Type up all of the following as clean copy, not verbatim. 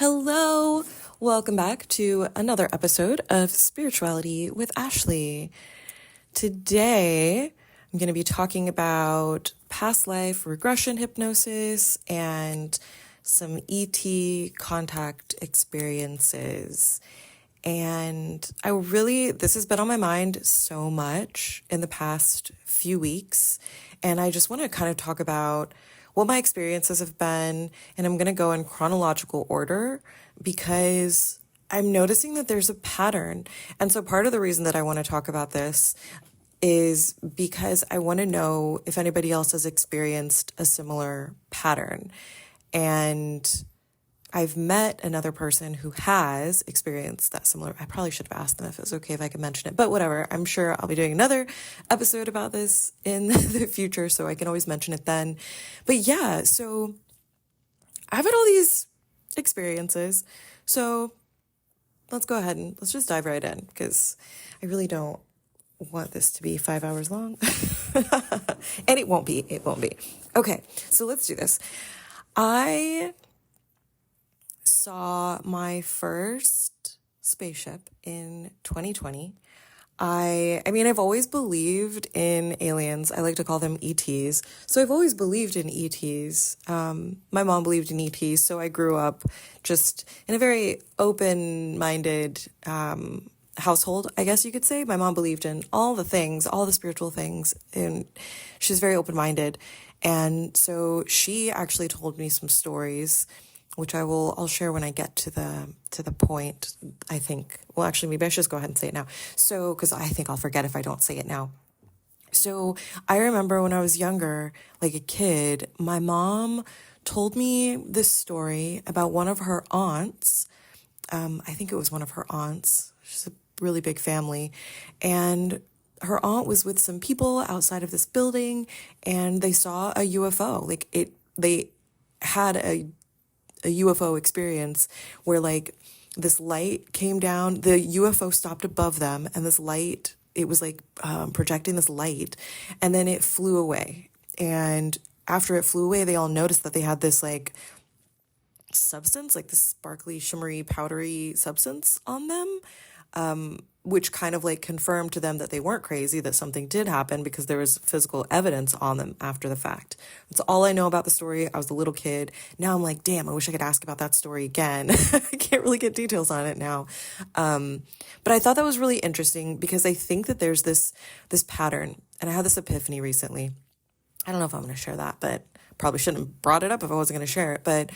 Hello, welcome back to another episode of Spirituality with Ashley. Today, I'm going to be talking about past life regression hypnosis and some ET contact experiences. And this has been on my mind so much in the past few weeks. And I just want to kind of talk about what my experiences have been. And I'm going to go in chronological order because I'm noticing that there's a pattern. And so part of the reason that I want to talk about this is because I want to know if anybody else has experienced a similar pattern. And I've met another person who has experienced that similar. I probably should have asked them if it was okay if I could mention it, but whatever. I'm sure I'll be doing another episode about this in the future, so I can always mention it then. But yeah, so I've had all these experiences. So let's go ahead and let's just dive right in because I really don't want this to be 5 hours long. And it won't be. Okay, so let's do this. I saw my first spaceship in 2020. I've always believed in aliens. I like to call them E.T.s. So I've always believed in E.T.s. My mom believed in E.T.s, so I grew up just in a very open-minded household, I guess you could say. My mom believed in all the things, all the spiritual things, and she's very open-minded. And so she actually told me some stories, which I'll share when I get to the point, I think. Well, actually, maybe I should just go ahead and say it now. So, because I think I'll forget if I don't say it now. So I remember when I was younger, like a kid, my mom told me this story about one of her aunts. I think it was one of her aunts. She's a really big family. And her aunt was with some people outside of this building, and they saw a UFO. They had a UFO experience where like this light came down, the UFO stopped above them, and this light, it was like projecting this light, and then it flew away. And after it flew away, they all noticed that they had this like substance, like this sparkly, shimmery, powdery substance on them, which kind of like confirmed to them that they weren't crazy, that something did happen because there was physical evidence on them after the fact. That's all I know about the story. I was a little kid. Now I'm like, damn, I wish I could ask about that story again. I can't really get details on it now. But I thought that was really interesting because I think that there's this pattern, and I had this epiphany recently. I don't know if I'm going to share that, but probably shouldn't have brought it up if I wasn't going to share it. But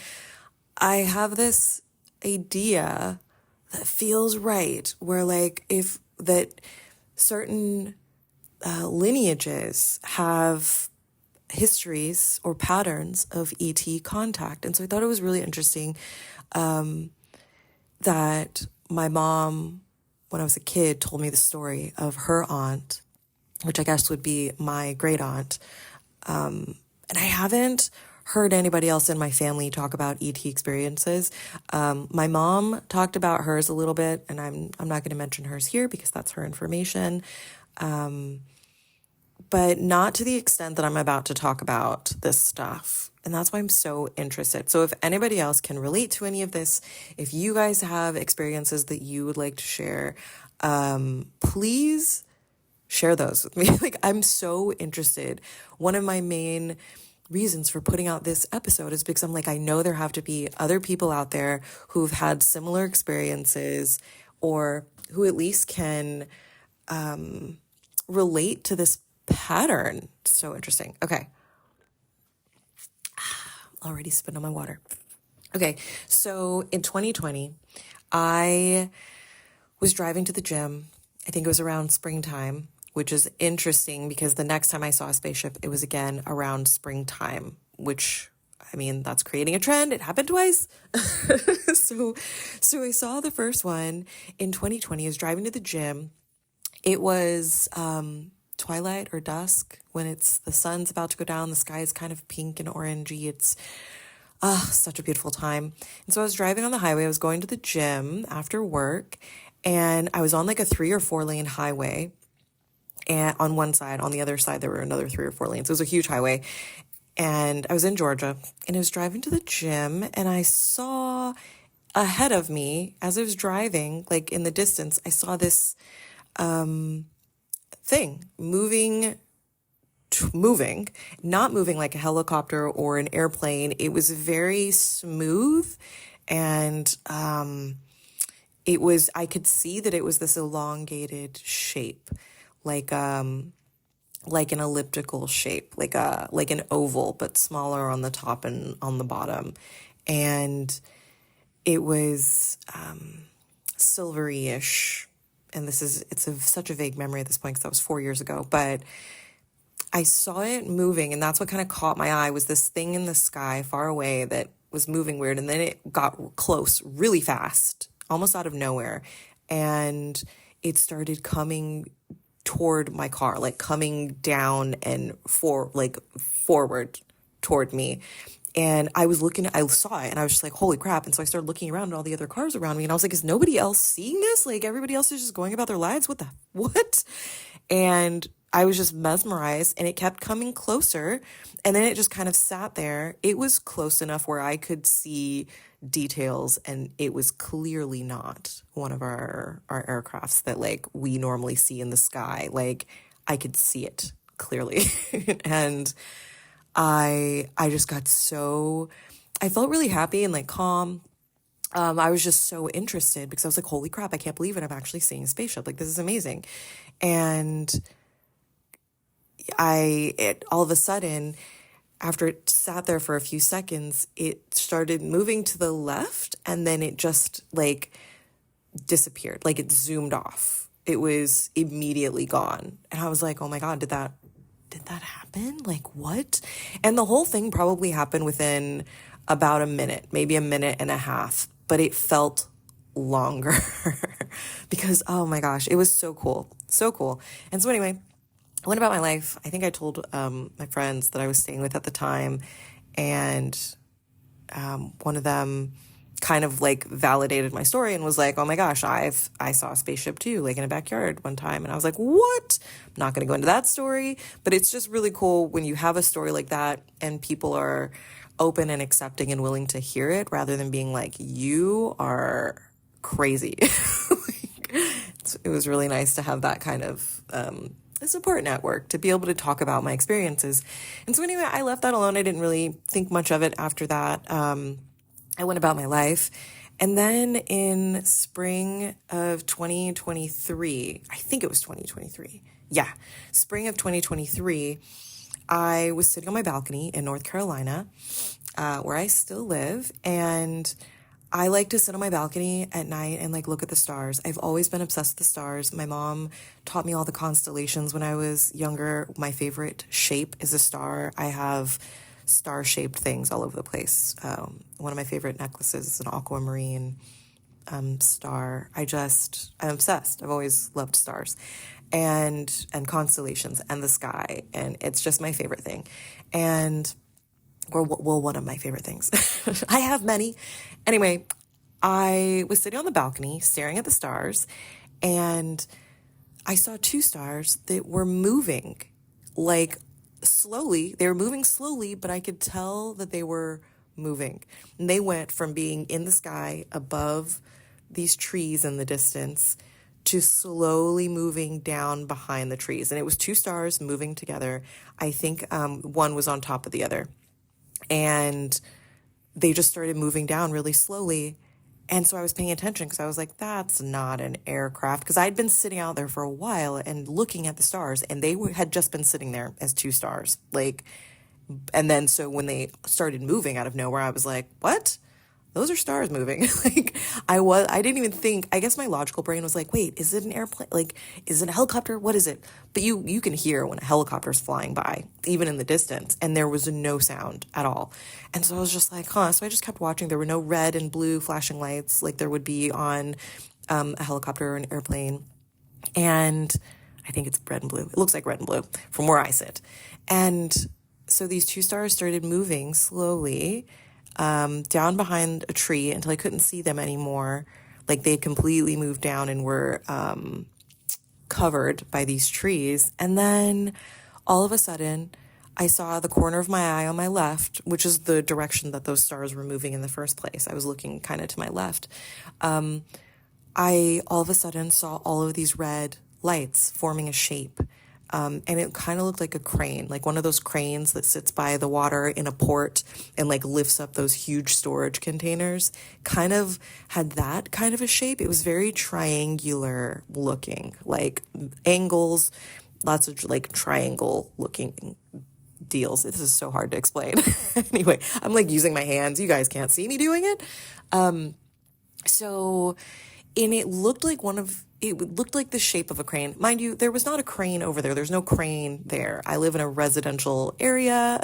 I have this idea that feels right, where like if that certain lineages have histories or patterns of ET contact. And so I thought it was really interesting that my mom, when I was a kid, told me the story of her aunt, which I guess would be my great aunt. And I haven't heard anybody else in my family talk about ET experiences. My mom talked about hers a little bit, and I'm not going to mention hers here because that's her information. But not to the extent that I'm about to talk about this stuff. And that's why I'm so interested. So if anybody else can relate to any of this, if you guys have experiences that you would like to share, please share those with me. Like, I'm so interested. One of my main reasons for putting out this episode is because I'm like, I know there have to be other people out there who've had similar experiences, or who at least can relate to this pattern. So interesting. Okay. Already spit on my water. Okay. So in 2020, I was driving to the gym. I think it was around springtime, which is interesting because the next time I saw a spaceship, it was again around springtime, which, I mean, that's creating a trend. It happened twice. So I saw the first one in 2020. I was driving to the gym. It was twilight or dusk, when the sun's about to go down. The sky is kind of pink and orangey. It's such a beautiful time. And so I was driving on the highway. I was going to the gym after work, and I was on like a 3 or 4 lane highway. And on one side, on the other side, there were another 3 or 4 lanes. It was a huge highway. And I was in Georgia, and I was driving to the gym, and I saw ahead of me, as I was driving, like in the distance, I saw this thing moving, not moving like a helicopter or an airplane. It was very smooth, and I could see that it was this elongated shape, like like an elliptical shape, like an oval, but smaller on the top and on the bottom. And it was silvery-ish. And such a vague memory at this point because that was 4 years ago. But I saw it moving, and that's what kind of caught my eye, was this thing in the sky far away that was moving weird. And then it got close really fast, almost out of nowhere. And it started coming toward my car, like coming down and forward toward me. And I saw it, and I was just like, holy crap. And so I started looking around at all the other cars around me, and I was like, is nobody else seeing this? Like, everybody else is just going about their lives? What? And I was just mesmerized, and it kept coming closer, and then it just kind of sat there. It was close enough where I could see details, and it was clearly not one of our aircrafts that like we normally see in the sky. Like, I could see it clearly. And I just got I felt really happy and like calm. I was just so interested because I was like, holy crap, I can't believe it. I'm actually seeing a spaceship. Like, this is amazing. And all of a sudden, after it sat there for a few seconds, it started moving to the left, and then it just like disappeared. Like, it zoomed off. It was immediately gone. And I was like, oh my God, did that happen? Like, what? And the whole thing probably happened within about a minute, maybe a minute and a half, but it felt longer because, oh my gosh, it was so cool. So cool. And so anyway, I went about my life. I think I told my friends that I was staying with at the time, and one of them kind of like validated my story and was like, oh my gosh, I saw a spaceship too, like in a backyard one time. And I was like, what? I'm not going to go into that story, but it's just really cool when you have a story like that and people are open and accepting and willing to hear it, rather than being like, you are crazy. It was really nice to have that kind of a support network to be able to talk about my experiences. And so anyway, I left that alone. I didn't really think much of it after that. I went about my life. And then in spring of 2023, I think it was 2023. Yeah, spring of 2023, I was sitting on my balcony in North Carolina, where I still live. And I like to sit on my balcony at night and like look at the stars. I've always been obsessed with the stars. My mom taught me all the constellations when I was younger. My favorite shape is a star. I have star-shaped things all over the place. One of my favorite necklaces is an aquamarine star. I'm obsessed. I've always loved stars and constellations and the sky. And it's just my favorite thing. One of my favorite things. I have many. Anyway, I was sitting on the balcony staring at the stars, and I saw two stars that were moving like slowly. They were moving slowly, but I could tell that they were moving. And they went from being in the sky above these trees in the distance to slowly moving down behind the trees. And it was two stars moving together. I think one was on top of the other. And they just started moving down really slowly. And so I was paying attention because I was like, that's not an aircraft. Because I'd been sitting out there for a while and looking at the stars, and they had just been sitting there as two stars. And then so when they started moving out of nowhere, I was like, what? Those are stars moving. I didn't even think, I guess my logical brain was like, wait, is it an airplane? Like, is it a helicopter? What is it? But you can hear when a helicopter's flying by, even in the distance, and there was no sound at all. And so I was just like, huh. So I just kept watching. There were no red and blue flashing lights like there would be on a helicopter or an airplane. And I think it's red and blue. It looks like red and blue from where I sit. And so these two stars started moving slowly down behind a tree until I couldn't see them anymore. Like, they completely moved down and were covered by these trees. And then all of a sudden, I saw the corner of my eye on my left, which is the direction that those stars were moving in the first place. I was looking kind of to my left. I all of a sudden saw all of these red lights forming a shape. And it kind of looked like a crane, like one of those cranes that sits by the water in a port and like lifts up those huge storage containers. Kind of had that kind of a shape. It was very triangular looking, like angles, lots of like triangle looking deals. This is so hard to explain. Anyway, I'm like using my hands. You guys can't see me doing it. So, and it looked like it looked like the shape of a crane. Mind you, there was not a crane over there. There's no crane there. I live in a residential area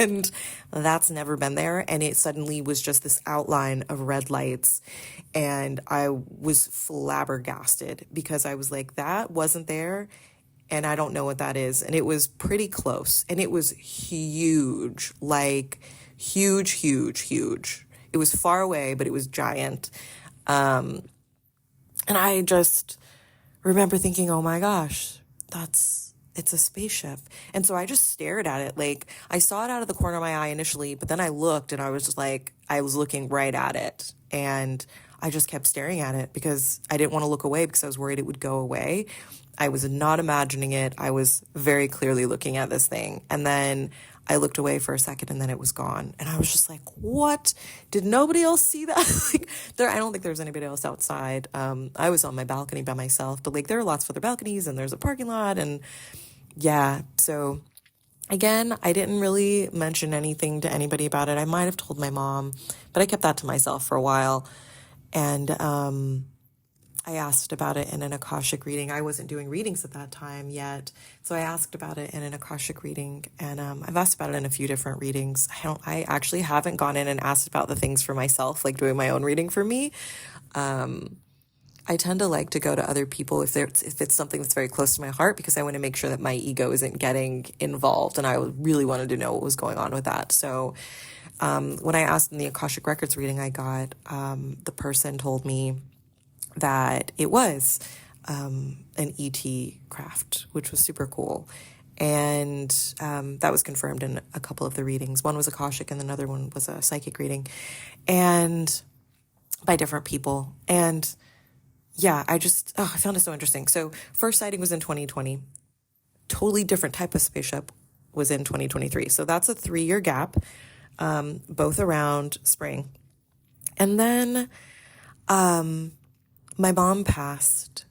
and that's never been there. And it suddenly was just this outline of red lights. And I was flabbergasted because I was like, that wasn't there. And I don't know what that is. And it was pretty close. And it was huge, like huge, huge, huge. It was far away, but it was giant. And I just remember thinking, oh my gosh, it's a spaceship. And so I just stared at it. Like I saw it out of the corner of my eye initially, but then I looked and I was just like, I was looking right at it. And I just kept staring at it because I didn't want to look away because I was worried it would go away. I was not imagining it. I was very clearly looking at this thing. And then I looked away for a second and then it was gone. And I was just like, what? Did nobody else see that? Like I don't think there was anybody else outside. I was on my balcony by myself, but like there are lots of other balconies and there's a parking lot and yeah. So again, I didn't really mention anything to anybody about it. I might have told my mom, but I kept that to myself for a while. And, I asked about it in an Akashic reading. I wasn't doing readings at that time yet. So I asked about it in an Akashic reading and I've asked about it in a few different readings. I actually haven't gone in and asked about the things for myself, like doing my own reading for me. I tend to like to go to other people if it's something that's very close to my heart because I want to make sure that my ego isn't getting involved and I really wanted to know what was going on with that. So when I asked in the Akashic Records reading I got, the person told me that it was an E.T. craft, which was super cool. And that was confirmed in a couple of the readings. One was Akashic and another one was a psychic reading. And by different people. And yeah, I found it so interesting. So first sighting was in 2020. Totally different type of spaceship was in 2023. So that's a 3-year gap, both around spring. And then my mom passed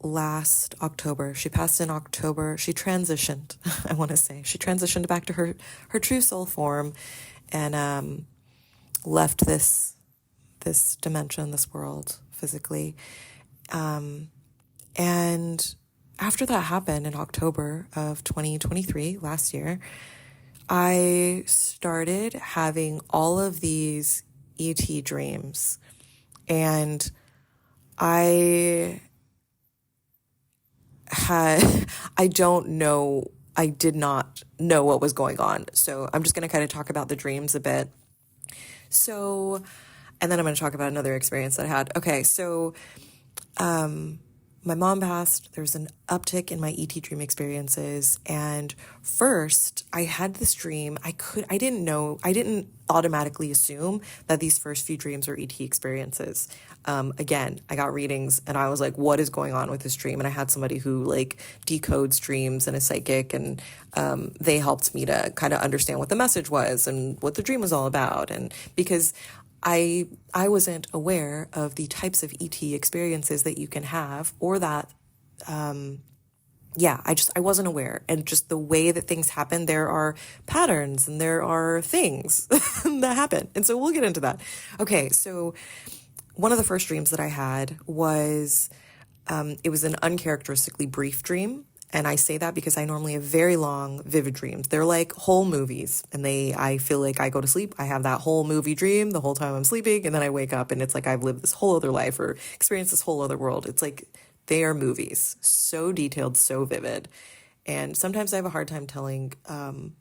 last October. She passed in October. She transitioned, I want to say. She transitioned back to her true soul form and left this dimension, this world physically. And after that happened in October of 2023, last year, I started having all of these E.T. dreams. And I did not know what was going on. So I'm just going to kind of talk about the dreams a bit. So, and then I'm going to talk about another experience that I had. Okay. So, my mom passed. There was an uptick in my ET dream experiences. And first I had this dream. I didn't automatically assume that these first few dreams were ET experiences. Again, I got readings and I was like, what is going on with this dream? And I had somebody who like decodes dreams and a psychic and, they helped me to kind of understand what the message was and what the dream was all about. And because I wasn't aware of the types of ET experiences that you can have or that, I wasn't aware. And just the way that things happen, there are patterns and there are things that happen. And so we'll get into that. Okay. So one of the first dreams that I had was, it was an uncharacteristically brief dream. And I say that because I normally have very long, vivid dreams. They're like whole movies. And I feel like I go to sleep, I have that whole movie dream the whole time I'm sleeping. And then I wake up and it's like I've lived this whole other life or experienced this whole other world. It's like they are movies. So detailed, so vivid. And sometimes I have a hard time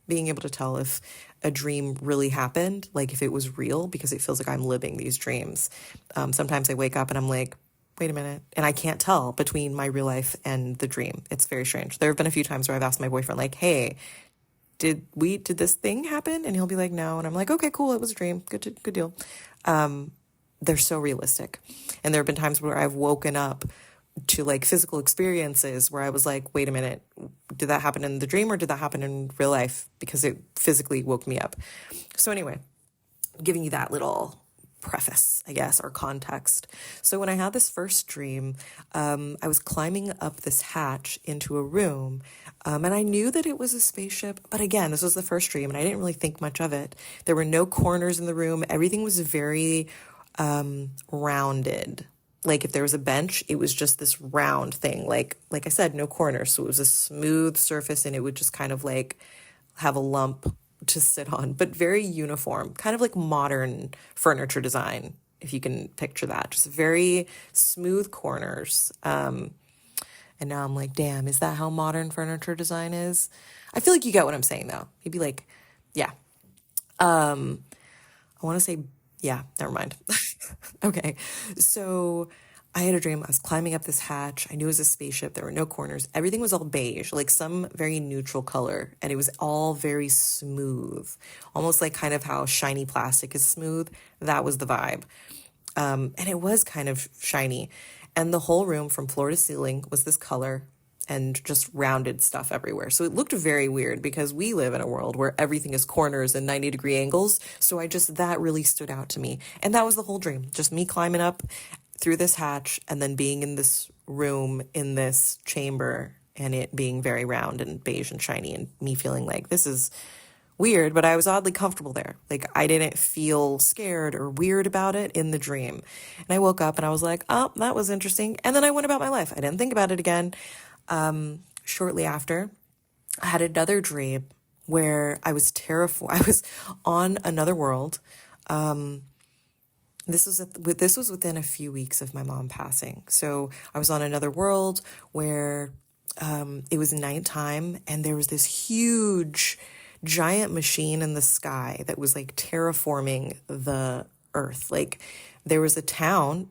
being able to tell if a dream really happened, like if it was real, because it feels like I'm living these dreams. Sometimes I wake up and I'm like, wait a minute. And I can't tell between my real life and the dream. It's very strange. There have been a few times where I've asked my boyfriend, like, hey, did this thing happen? And he'll be like, no. And I'm like, okay, cool. It was a dream. Good deal. They're so realistic. And there have been times where I've woken up to like physical experiences where I was like, wait a minute, did that happen in the dream or did that happen in real life? Because it physically woke me up. So anyway, giving you that little preface, I guess, or context. So when I had this first dream, I was climbing up this hatch into a room, and I knew that it was a spaceship. But again, this was the first dream, and I didn't really think much of it. There were no corners in the room. Everything was very rounded. Like if there was a bench, it was just this round thing. Like I said, no corners. So it was a smooth surface, and it would just kind of like have a lump to sit on, but very uniform, kind of like modern furniture design, if you can picture that. Just very smooth corners. And now I'm like, damn, is that how modern furniture design is? I feel like you get what I'm saying, though. You'd be like, yeah. I want to say, yeah, never mind. Okay, so I had a dream. I was climbing up this hatch. I knew it was a spaceship. There were no corners. Everything was all beige, like some very neutral color. And it was all very smooth, almost like kind of how shiny plastic is smooth. That was the vibe. And it was kind of shiny. And the whole room from floor to ceiling was this color and just rounded stuff everywhere. So it looked very weird because we live in a world where everything is corners and 90-degree angles. So that really stood out to me. And that was the whole dream. Just me climbing up through this hatch and then being in this room, in this chamber, and it being very round and beige and shiny, and me feeling like this is weird, but I was oddly comfortable there. Like I didn't feel scared or weird about it in the dream. And I woke up and I was like, oh, that was interesting. And then I went about my life. I didn't think about it again. Shortly after, I had another dream where I was terrified. I was on another world. This was within a few weeks of my mom passing. So I was on another world where it was nighttime, and there was this huge, giant machine in the sky that was like terraforming the earth. Like there was a town,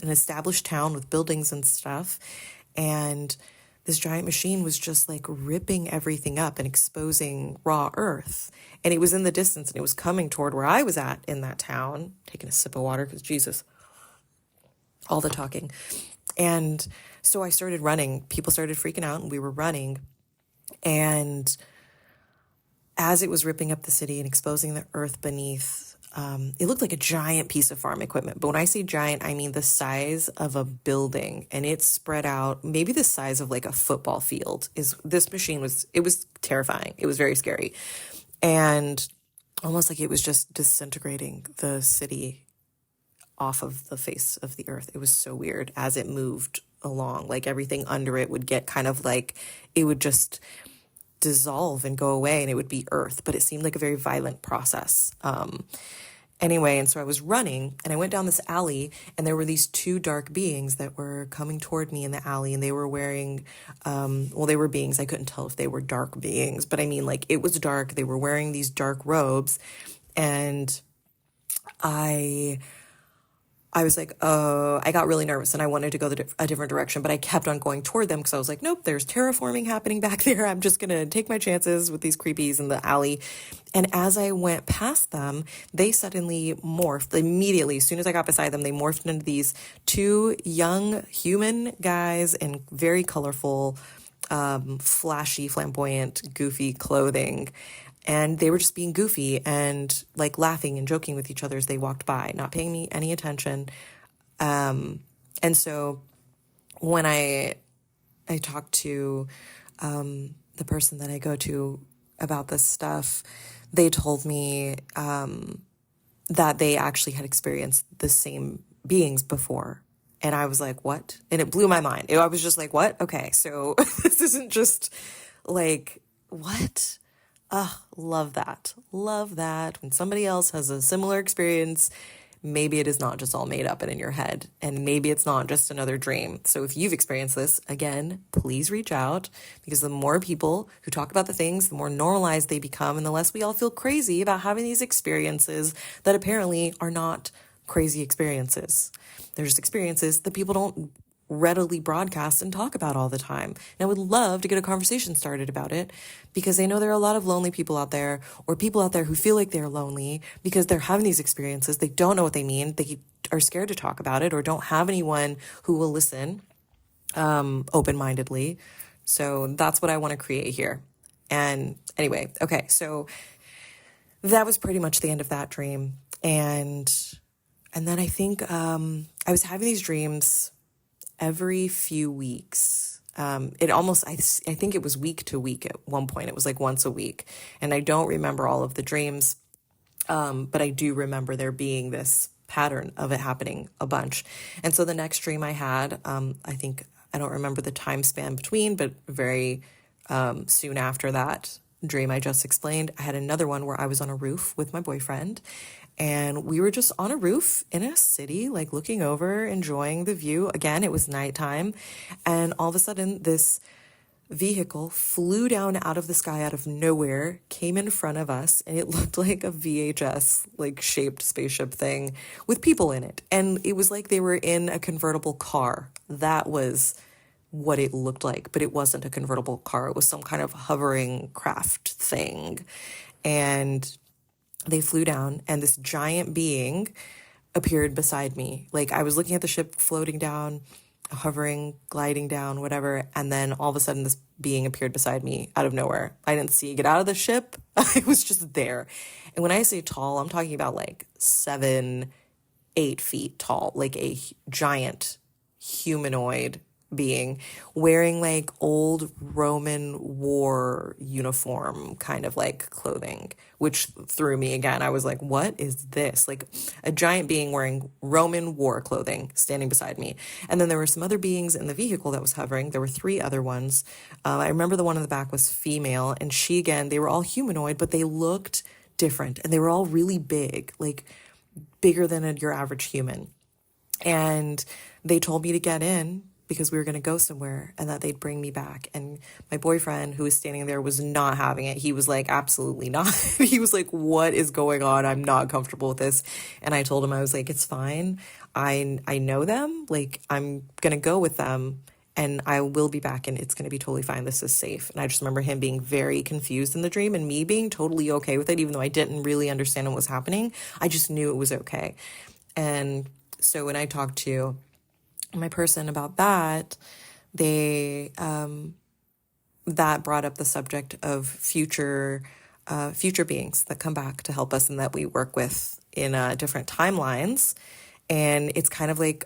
an established town with buildings and stuff, and this giant machine was just like ripping everything up and exposing raw earth. And it was in the distance, and it was coming toward where I was at in that town, taking a sip of water because Jesus, all the talking. And so I started running. People started freaking out, and we were running. And as it was ripping up the city and exposing the earth beneath, it looked like a giant piece of farm equipment. But when I say giant, I mean the size of a building, and it spread out maybe the size of like a football field. This machine was terrifying. It was very scary. And almost like it was just disintegrating the city off of the face of the earth. It was so weird as it moved along. Like everything under it would get kind of like, it would just dissolve and go away, and it would be earth, but it seemed like a very violent process. Anyway, and so I was running, and I went down this alley, and there were these two dark beings that were coming toward me in the alley, and they were wearing, they were beings. I couldn't tell if they were dark beings, but I mean, like, it was dark. They were wearing these dark robes, and I was like, oh, I got really nervous, and I wanted to go a different direction, but I kept on going toward them because I was like, nope, there's terraforming happening back there. I'm just going to take my chances with these creepies in the alley. And as I went past them, they suddenly morphed immediately. As soon as I got beside them, they morphed into these two young human guys in very colorful, flashy, flamboyant, goofy clothing. And they were just being goofy and like laughing and joking with each other as they walked by, not paying me any attention. And so when I talked to the person that I go to about this stuff, they told me that they actually had experienced the same beings before. And I was like, what? And it blew my mind. I was just like, what? Okay, so this isn't just like, what? Love that. Love that. When somebody else has a similar experience, maybe it is not just all made up and in your head, and maybe it's not just another dream. So if you've experienced this, again, please reach out, because the more people who talk about the things, the more normalized they become, and the less we all feel crazy about having these experiences that apparently are not crazy experiences. They're just experiences that people don't readily broadcast and talk about all the time. And I would love to get a conversation started about it, because I know there are a lot of lonely people out there, or people out there who feel like they're lonely because they're having these experiences. They don't know what they mean. They are scared to talk about it, or don't have anyone who will listen open-mindedly. So that's what I want to create here. And anyway, okay, so that was pretty much the end of that dream. And then I think I was having these dreams every few weeks. It almost, I think it was week to week at one point. It was like once a week. And I don't remember all of the dreams, but I do remember there being this pattern of it happening a bunch. And so the next dream I had, I don't remember the time span between, but very soon after that dream I just explained, I had another one where I was on a roof with my boyfriend, and we were just on a roof in a city, like looking over, enjoying the view. Again, it was nighttime, and all of a sudden this vehicle flew down out of the sky, out of nowhere, came in front of us, and it looked like a VHS like shaped spaceship thing with people in it. And it was like they were in a convertible car. That was what it looked like, but it wasn't a convertible car. It was some kind of hovering craft thing. And they flew down, and this giant being appeared beside me. Like, I was looking at the ship floating down, hovering, gliding down, whatever, and then all of a sudden this being appeared beside me out of nowhere. I didn't see it get out of the ship. It was just there. And when I say tall, I'm talking about like 7, 8 feet tall, like a giant humanoid being wearing like old Roman war uniform kind of like clothing, which threw me again. I was like, what is this? Like a giant being wearing Roman war clothing standing beside me. And then there were some other beings in the vehicle that was hovering. There were 3 other ones. I remember the one in the back was female, and she, again, they were all humanoid, but they looked different, and they were all really big, like bigger than your average human. And they told me to get in because we were going to go somewhere, and that they'd bring me back. And my boyfriend, who was standing there, was not having it. He was like, absolutely not. He was like, what is going on? I'm not comfortable with this. And I told him, I was like, it's fine. I know them. Like, I'm going to go with them, and I will be back, and it's going to be totally fine. This is safe. And I just remember him being very confused in the dream, and me being totally okay with it, even though I didn't really understand what was happening. I just knew it was okay. And so when I talked to my person about that, they that brought up the subject of future beings that come back to help us and that we work with in different timelines. And it's kind of like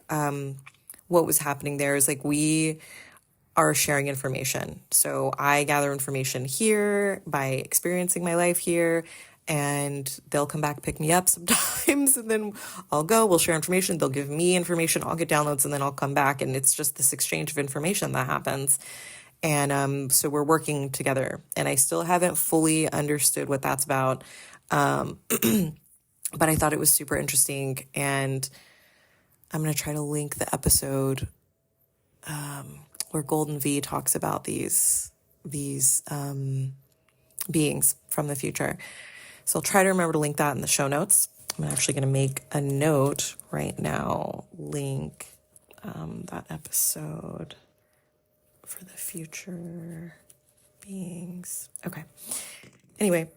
what was happening there is like we are sharing information. So I gather information here by experiencing my life here, and they'll come back, pick me up sometimes, and then I'll go, we'll share information, they'll give me information, I'll get downloads, and then I'll come back, and it's just this exchange of information that happens. And so we're working together, and I still haven't fully understood what that's about, but I thought it was super interesting, and I'm going to try to link the episode where Golden V talks about these beings from the future. So I'll try to remember to link that in the show notes. I'm actually going to make a note right now, link that episode for the future beings. Okay. Anyway,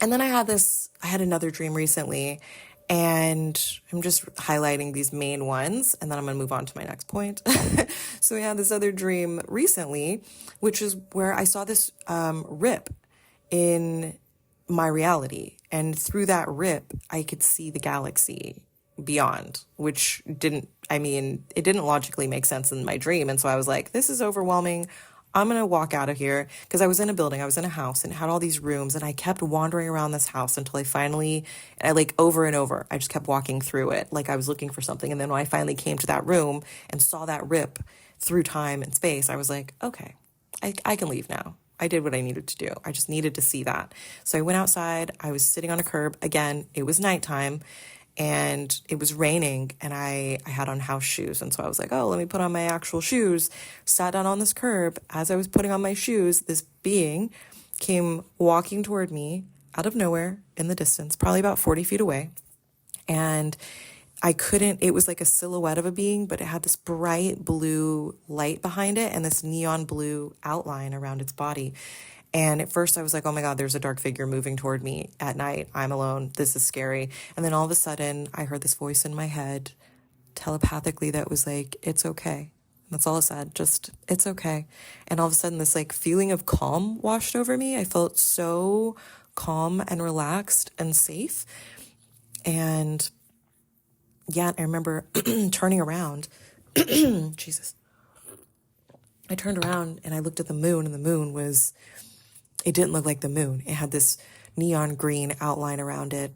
and then I had another dream recently, and I'm just highlighting these main ones, and then I'm going to move on to my next point. So I had this other dream recently, which is where I saw this rip in my reality. And through that rip, I could see the galaxy beyond, which it didn't logically make sense in my dream. And so I was like, this is overwhelming. I'm going to walk out of here, because I was in a building, I was in a house, and it had all these rooms, and I kept wandering around this house until I like over and over, I just kept walking through it. Like I was looking for something. And then when I finally came to that room and saw that rip through time and space, I was like, okay, I can leave now. I did what I needed to do. I just needed to see that. So I went outside. I was sitting on a curb. Again, it was nighttime, and it was raining, and I had on house shoes. And so I was like, oh, let me put on my actual shoes. Sat down on this curb. As I was putting on my shoes, this being came walking toward me out of nowhere in the distance, probably about 40 feet away. And it was like a silhouette of a being, but it had this bright blue light behind it and this neon blue outline around its body. And at first I was like, oh my God, there's a dark figure moving toward me at night. I'm alone. This is scary. And then all of a sudden I heard this voice in my head telepathically that was like, it's okay. That's all it said. Just, it's okay. And all of a sudden this like feeling of calm washed over me. I felt so calm and relaxed and safe. And yeah, I remember turning around. Jesus. I turned around and I looked at the moon, and the moon was, it didn't look like the moon. It had this neon green outline around it,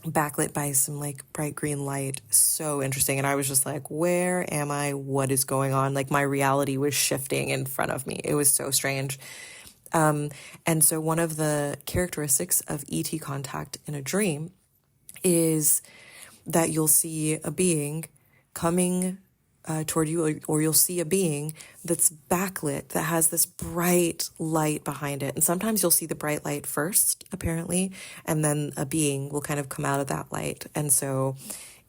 backlit by some like bright green light. So interesting. And I was just like, where am I? What is going on? Like my reality was shifting in front of me. It was so strange. And so one of the characteristics of ET contact in a dream is that you'll see a being coming toward you, or you'll see a being that's backlit, that has this bright light behind it. And sometimes you'll see the bright light first, apparently, and then a being will kind of come out of that light. And so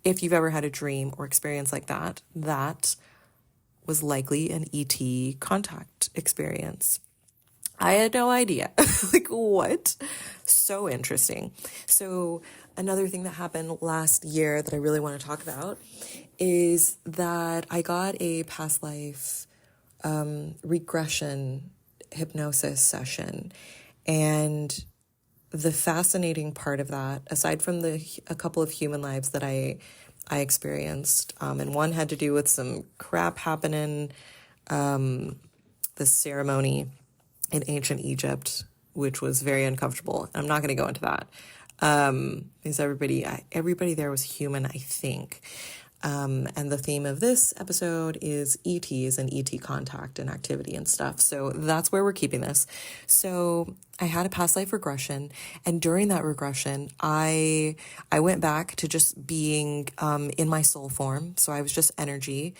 if you've ever had a dream or experience like that, that was likely an ET contact experience. I had no idea. Like, what? So interesting. So another thing that happened last year that I really want to talk about is that I got a past life regression hypnosis session. And the fascinating part of that, aside from a couple of human lives that I experienced, and one had to do with some crap happening, the ceremony in ancient Egypt, which was very uncomfortable. I'm not going to go into that, because everybody there was human, I think. And the theme of this episode is E.T.s and E.T. contact and activity and stuff. So that's where we're keeping this. So I had a past life regression, and during that regression, I went back to just being in my soul form. So I was just energy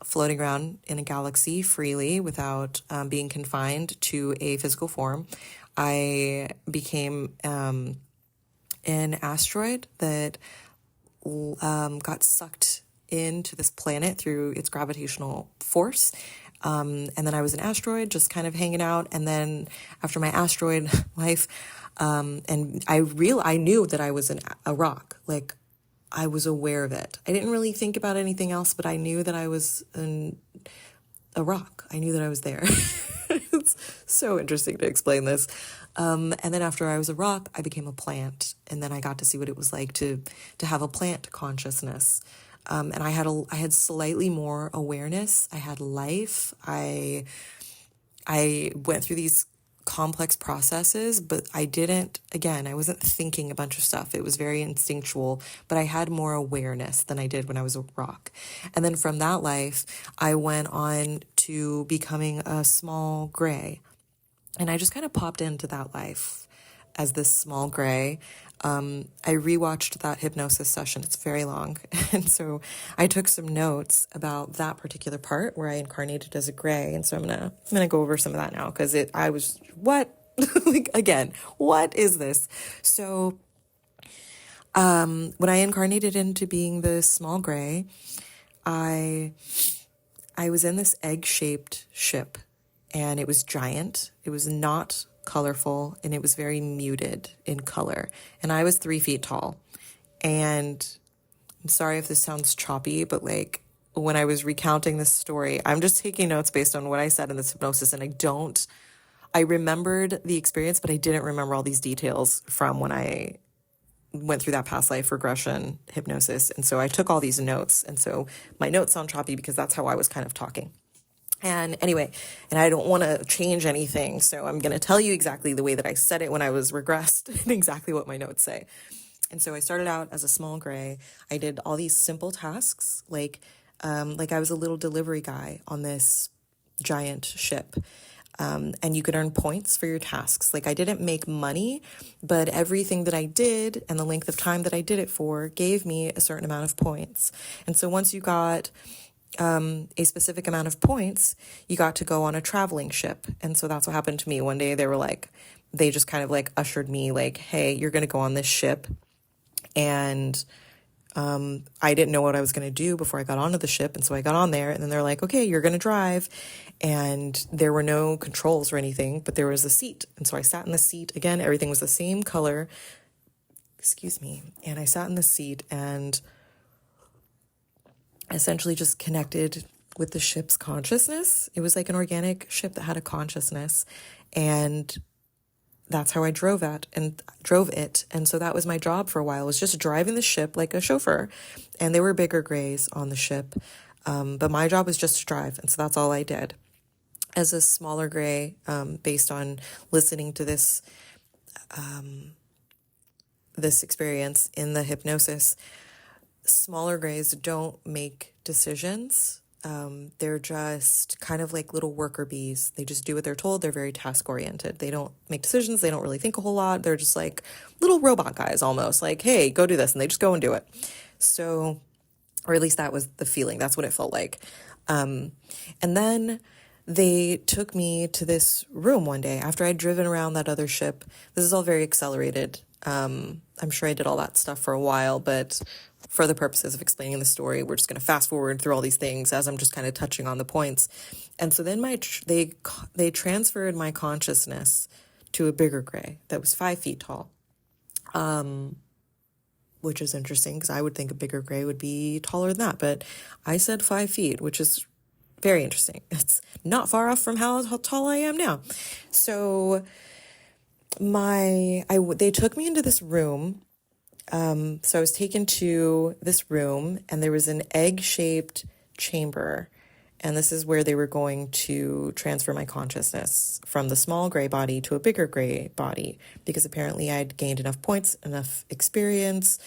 floating around in a galaxy freely without being confined to a physical form. I became an asteroid that got sucked into this planet through its gravitational force. And then I was an asteroid just kind of hanging out. And then after my asteroid life, and I knew that I was a rock. Like, I was aware of it. I didn't really think about anything else, but I knew that I was a rock. I knew that I was there. It's so interesting to explain this. And then after I was a rock, I became a plant. And then I got to see what it was like to have a plant consciousness. And I had slightly more awareness. I had life. I went through these complex processes, but I wasn't thinking a bunch of stuff. It was very instinctual, but I had more awareness than I did when I was a rock. And then from that life, I went on to becoming a small gray. And I just kind of popped into that life as this small gray. I rewatched that hypnosis session. It's very long. And so I took some notes about that particular part where I incarnated as a gray. And so I'm gonna go over some of that now, because I was, what? Like, again, what is this? So when I incarnated into being the small gray, I was in this egg-shaped ship, and it was giant. It was not colorful, and it was very muted in color. And I was 3 feet tall. And I'm sorry if this sounds choppy, but like, when I was recounting this story, I'm just taking notes based on what I said in this hypnosis. And I remembered the experience, but I didn't remember all these details from when I went through that past life regression hypnosis. And so I took all these notes. And so my notes sound choppy because that's how I was kind of talking. And anyway, and I don't want to change anything, so I'm going to tell you exactly the way that I said it when I was regressed and exactly what my notes say. And so I started out as a small gray. I did all these simple tasks, like I was a little delivery guy on this giant ship. And you could earn points for your tasks. Like, I didn't make money, but everything that I did and the length of time that I did it for gave me a certain amount of points. And so once you got a specific amount of points, you got to go on a traveling ship. And so that's what happened to me. One day they just kind of like ushered me like, hey, you're going to go on this ship, and I didn't know what I was going to do before I got onto the ship. And so I got on there, and then they're like, okay, you're going to drive. And there were no controls or anything, but there was a seat. And so I sat in the seat. Again, everything was the same color. Excuse me. And I sat in the seat and essentially just connected with the ship's consciousness. It was like an organic ship that had a consciousness. And that's how I drove it. And so that was my job for a while, was just driving the ship like a chauffeur. And there were bigger grays on the ship. But my job was just to drive. And so that's all I did. As a smaller gray, based on listening to this experience in the hypnosis, smaller grays don't make decisions. They're just kind of like little worker bees. They just do what they're told. They're very task oriented. They don't make decisions. They don't really think a whole lot. They're just like little robot guys almost, like, hey, go do this. And they just go and do it. So, or at least that was the feeling. That's what it felt like. And then they took me to this room one day after I'd driven around that other ship. This is all very accelerated. I'm sure I did all that stuff for a while, but for the purposes of explaining the story, we're just going to fast forward through all these things as I'm just kind of touching on the points. And so then they transferred my consciousness to a bigger gray that was 5 feet tall, which is interesting because I would think a bigger gray would be taller than that. But I said 5 feet, which is very interesting. It's not far off from how tall I am now. So they took me into this room. So I was taken to this room, and there was an egg-shaped chamber, and this is where they were going to transfer my consciousness from the small gray body to a bigger gray body, because apparently I'd gained enough points, enough experience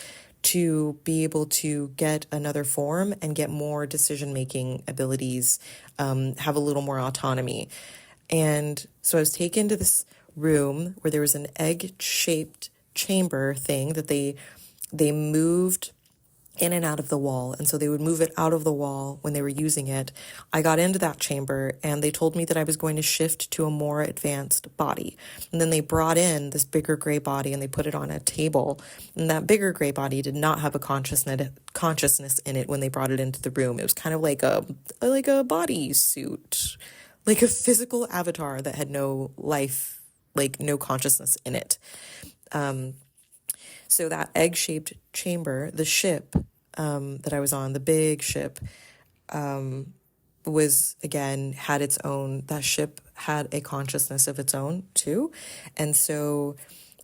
to be able to get another form and get more decision-making abilities, have a little more autonomy. And so I was taken to this room where there was an egg-shaped chamber thing that they moved in and out of the wall. And so they would move it out of the wall when they were using it. I got into that chamber, and they told me that I was going to shift to a more advanced body. And then they brought in this bigger gray body, and they put it on a table. And that bigger gray body did not have a consciousness in it when they brought it into the room. It was kind of like a body suit, like a physical avatar that had no life, like no consciousness in it. So that egg-shaped chamber, the ship that I was on, the big ship, had its own, that ship had a consciousness of its own too. And so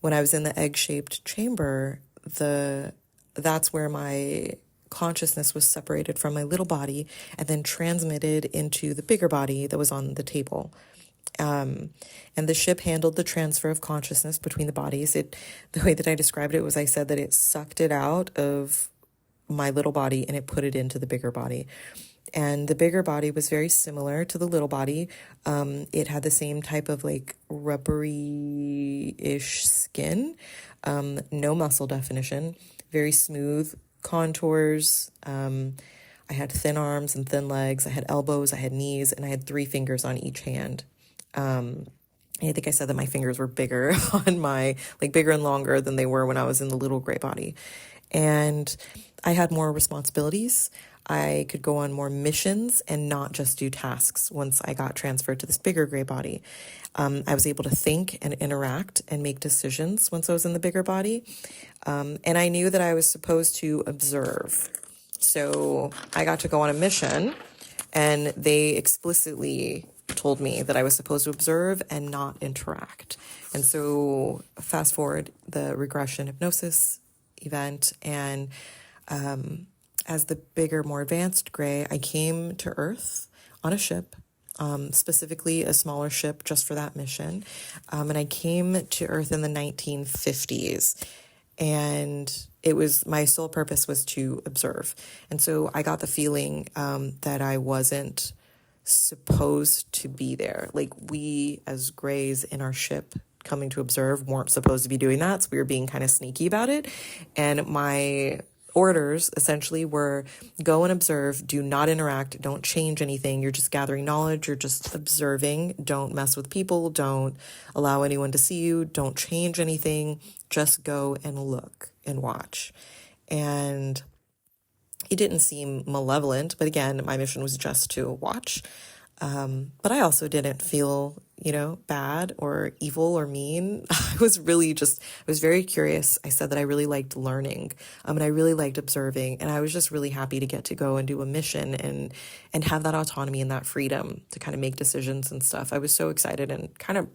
when I was in the egg-shaped chamber, that's where my consciousness was separated from my little body and then transmitted into the bigger body that was on the table. And the ship handled the transfer of consciousness between the bodies. The way that I described it was, I said that it sucked it out of my little body and it put it into the bigger body. And the bigger body was very similar to the little body. It had the same type of like rubbery-ish skin, no muscle definition, very smooth contours. I had thin arms and thin legs. I had elbows, I had knees, and I had 3 fingers on each hand. I think I said that my fingers were bigger bigger and longer than they were when I was in the little gray body. And I had more responsibilities. I could go on more missions and not just do tasks once I got transferred to this bigger gray body. I was able to think and interact and make decisions once I was in the bigger body. And I knew that I was supposed to observe. So I got to go on a mission, and they explicitly told me that I was supposed to observe and not interact. And so fast forward the regression hypnosis event, and as the bigger, more advanced gray, I came to Earth on a ship, specifically a smaller ship just for that mission. And I came to Earth in the 1950s. And my sole purpose was to observe. And so I got the feeling that I wasn't supposed to be there. Like, we as grays in our ship coming to observe weren't supposed to be doing that. So we were being kind of sneaky about it. And my orders essentially were go and observe, do not interact, don't change anything. You're just gathering knowledge. You're just observing. Don't mess with people. Don't allow anyone to see you. Don't change anything. Just go and look and watch. And He didn't seem malevolent, but again, my mission was just to watch. But I also didn't feel, bad or evil or mean. I was very curious. I said that I really liked learning, and I really liked observing, and I was just really happy to get to go and do a mission and have that autonomy and that freedom to kind of make decisions and stuff. I was so excited and kind of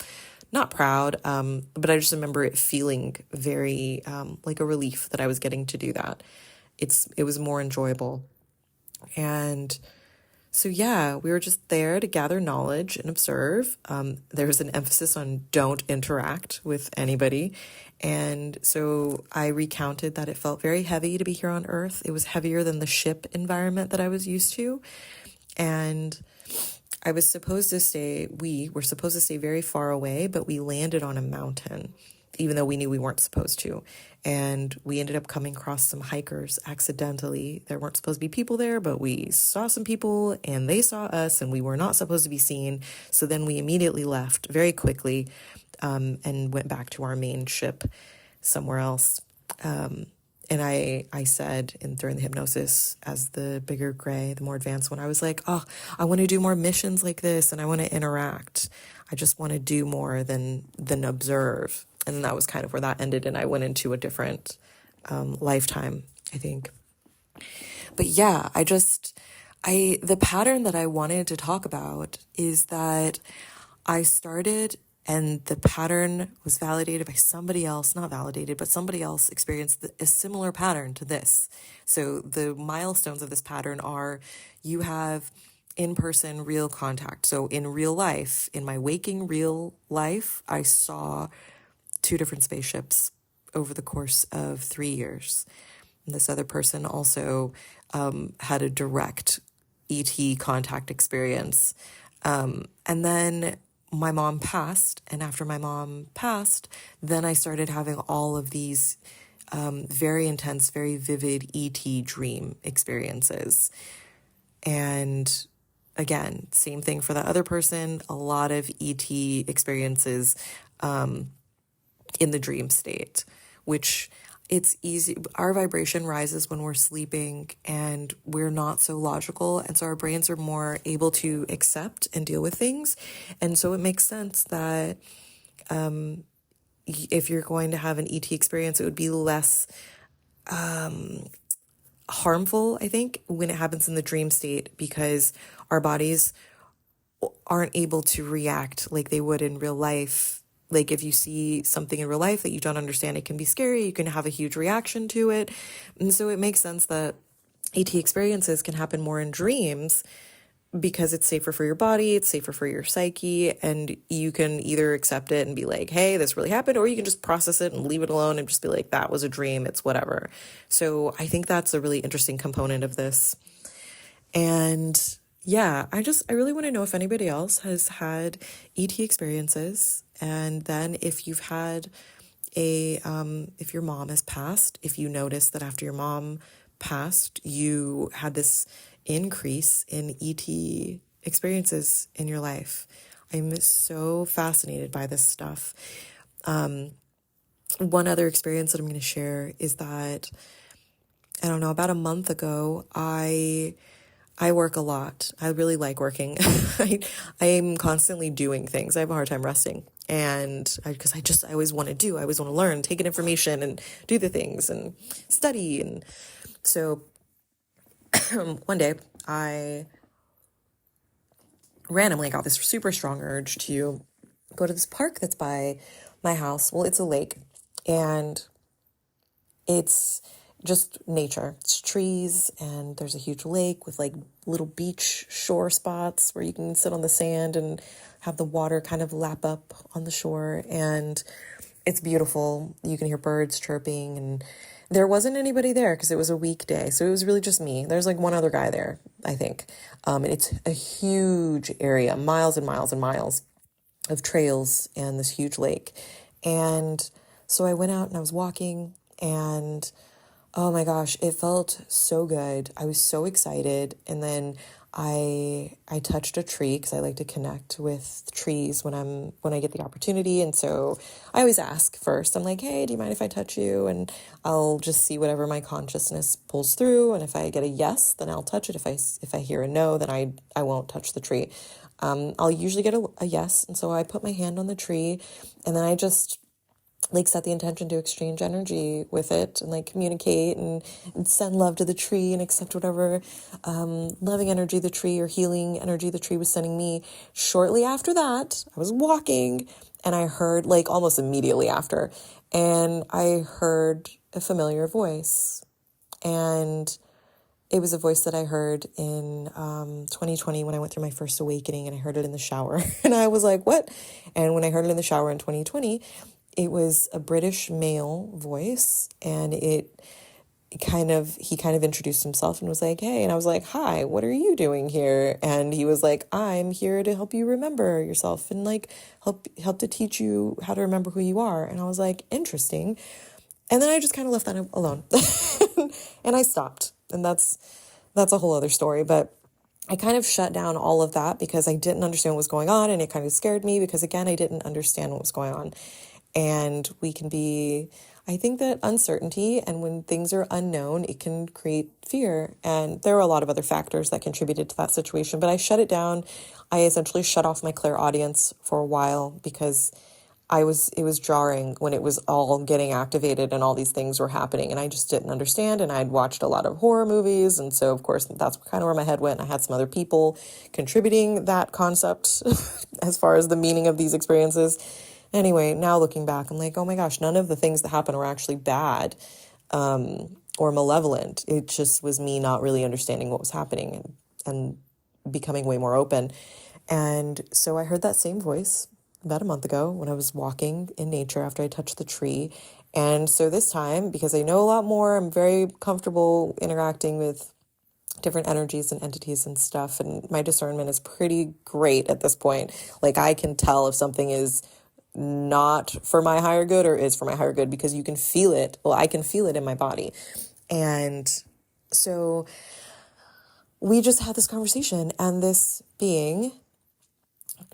not proud, but I just remember it feeling very like a relief that I was getting to do that. It was more enjoyable. And so, yeah, we were just there to gather knowledge and observe. There was an emphasis on don't interact with anybody. And so I recounted that it felt very heavy to be here on Earth. It was heavier than the ship environment that I was used to. And we were supposed to stay very far away, but we landed on a mountain, even though we knew we weren't supposed to. And we ended up coming across some hikers accidentally. There weren't supposed to be people there, but we saw some people and they saw us and we were not supposed to be seen. So then we immediately left very quickly and went back to our main ship somewhere else. And I said during the hypnosis, as the bigger gray, the more advanced one, I was like, oh, I want to do more missions like this and I want to interact. I just want to do more than observe. And that was kind of where that ended. And I went into a different lifetime, I think. But yeah, the pattern that I wanted to talk about is that I started and the pattern was validated by somebody else, not validated, but somebody else experienced a similar pattern to this. So the milestones of this pattern are you have in-person real contact. So in real life, in my waking real life, I saw 2 different spaceships over the course of 3 years. And this other person also had a direct E.T. contact experience. And then my mom passed, and after my mom passed, then I started having all of these very intense, very vivid E.T. dream experiences. And again, same thing for the other person, a lot of E.T. experiences in the dream state, which it's easy. Our vibration rises when we're sleeping and we're not so logical. And so our brains are more able to accept and deal with things. And so it makes sense that if you're going to have an ET experience, it would be less harmful, I think, when it happens in the dream state, because our bodies aren't able to react like they would in real life. Like if you see something in real life that you don't understand, it can be scary. You can have a huge reaction to it. And so it makes sense that ET experiences can happen more in dreams because it's safer for your body, it's safer for your psyche, and you can either accept it and be like, hey, this really happened, or you can just process it and leave it alone and just be like, that was a dream, it's whatever. So I think that's a really interesting component of this. And yeah, I really want to know if anybody else has had ET experiences. And then if you've had if your mom has passed, if you notice that after your mom passed, you had this increase in ET experiences in your life. I'm so fascinated by this stuff. One other experience that I'm going to share is that, I don't know, about a month ago, I work a lot. I really like working. I am constantly doing things. I have a hard time resting. And because I always want to I always want to learn, take in information and do the things and study. And so one day I randomly got this super strong urge to go to this park that's by my house. Well, it's a lake and it's just nature. It's trees and there's a huge lake with like little beach shore spots where you can sit on the sand and have the water kind of lap up on the shore. And it's beautiful. You can hear birds chirping, and there wasn't anybody there because it was a weekday. So it was really just me. There's like one other guy there, I think. And it's a huge area, miles and miles and miles of trails and this huge lake. And so I went out and I was walking, and Oh my gosh, it felt so good. I was so excited. And then I touched a tree because I like to connect with trees when I get the opportunity. And so I always ask first. I'm like, "Hey, do you mind if I touch you?" And I'll just see whatever my consciousness pulls through. And if I get a yes, then I'll touch it. If I hear a no, then I won't touch the tree. I'll usually get a yes. And so I put my hand on the tree, and then I just like set the intention to exchange energy with it and like communicate and send love to the tree and accept whatever loving energy the tree or healing energy the tree was sending me. Shortly after that, I was walking and I heard, like almost immediately after, and I heard a familiar voice. And it was a voice that I heard in 2020 when I went through my first awakening, and I heard it in the shower. And I was like, what? And when I heard it in the shower in 2020, it was a British male voice, and he kind of introduced himself and was like, "Hey," and I was like, "Hi, what are you doing here?" And he was like, "I'm here to help you remember yourself and like help to teach you how to remember who you are." And I was like, "Interesting." And then I just kind of left that alone. And I stopped. And that's a whole other story, but I kind of shut down all of that because I didn't understand what was going on, and it kind of scared me because again, I didn't understand what was going on. And I think that uncertainty and when things are unknown, it can create fear. And there are a lot of other factors that contributed to that situation, but I shut it down. I essentially shut off my clairaudience for a while because it was jarring when it was all getting activated and all these things were happening, and I just didn't understand. And I'd watched a lot of horror movies, and so of course that's kind of where my head went. I had some other people contributing that concept as far as the meaning of these experiences. Anyway, now looking back, I'm like, oh my gosh, none of the things that happened were actually bad or malevolent. It just was me not really understanding what was happening and becoming way more open. And so I heard that same voice about a month ago when I was walking in nature after I touched the tree. And so this time, because I know a lot more, I'm very comfortable interacting with different energies and entities and stuff. And my discernment is pretty great at this point. Like I can tell if something is not for my higher good or is for my higher good because you can feel it. Well, I can feel it in my body. And so we just had this conversation, and this being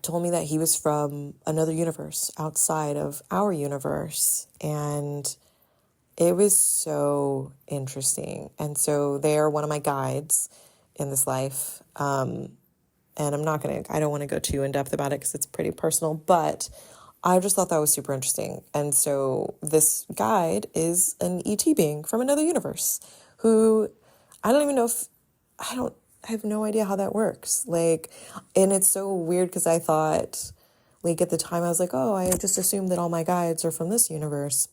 told me that he was from another universe outside of our universe. And it was so interesting. And so they are one of my guides in this life. And I don't want to go too in depth about it because it's pretty personal, but I just thought that was super interesting. And so this guide is an ET being from another universe who I don't even know if, I have no idea how that works. Like, and it's so weird because I thought, like at the time I was like, oh, I just assumed that all my guides are from this universe.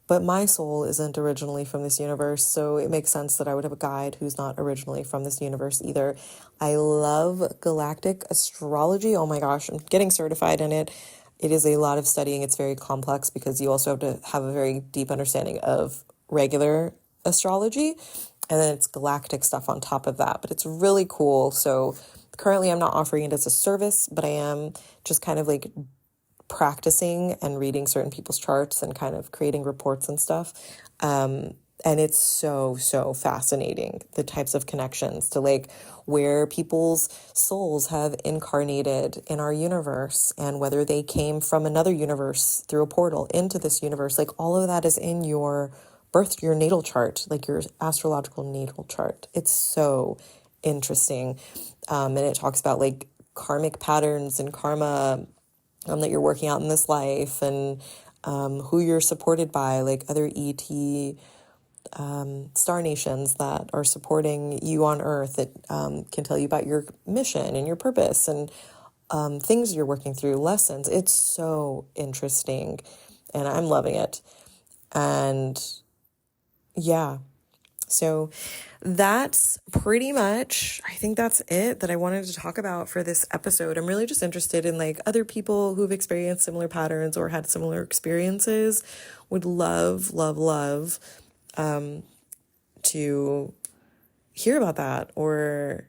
But my soul isn't originally from this universe, so it makes sense that I would have a guide who's not originally from this universe either. I love galactic astrology. Oh my gosh, I'm getting certified in it. It is a lot of studying. It's very complex because you also have to have a very deep understanding of regular astrology, and then it's galactic stuff on top of that. But it's really cool. So currently I'm not offering it as a service, but I am just kind of like practicing and reading certain people's charts and kind of creating reports and stuff. And it's so, so fascinating, the types of connections to like where people's souls have incarnated in our universe and whether they came from another universe through a portal into this universe. Like all of that is in your your natal chart, like your astrological natal chart. It's so interesting. And it talks about like karmic patterns and karma that you're working out in this life, and who you're supported by, like other ET star nations that are supporting you on Earth that can tell you about your mission and your purpose and things you're working through, lessons. It's so interesting, and I'm loving it. And yeah, so that's pretty much, I think that's it that I wanted to talk about for this episode. I'm really just interested in like other people who've experienced similar patterns or had similar experiences. Would love, love, love to hear about that or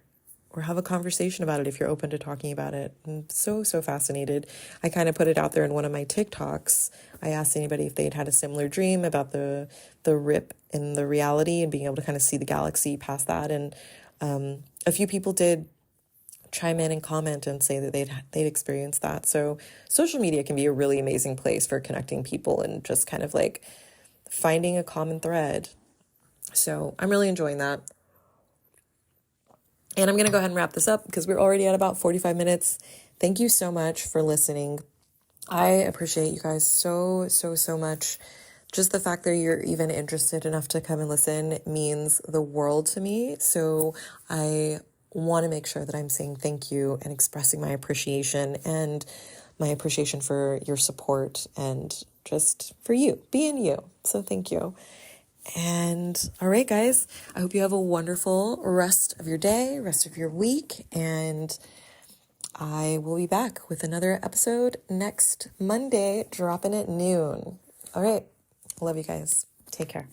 or have a conversation about it if you're open to talking about it. I'm so, so fascinated. I kind of put it out there in one of my TikToks. I asked anybody if they'd had a similar dream about the rip in the reality and being able to kind of see the galaxy past that. And a few people did chime in and comment and say that they'd experienced that. So social media can be a really amazing place for connecting people and just kind of like finding a common thread. So I'm really enjoying that. And I'm going to go ahead and wrap this up because we're already at about 45 minutes. Thank you so much for listening. I appreciate you guys so, so, so much. Just the fact that you're even interested enough to come and listen means the world to me. So I want to make sure that I'm saying thank you and expressing my appreciation and my appreciation for your support and just for you, being you. So thank you. And all right, guys, I hope you have a wonderful rest of your day, rest of your week, and I will be back with another episode next Monday, dropping at noon. All right, love you guys. Take care.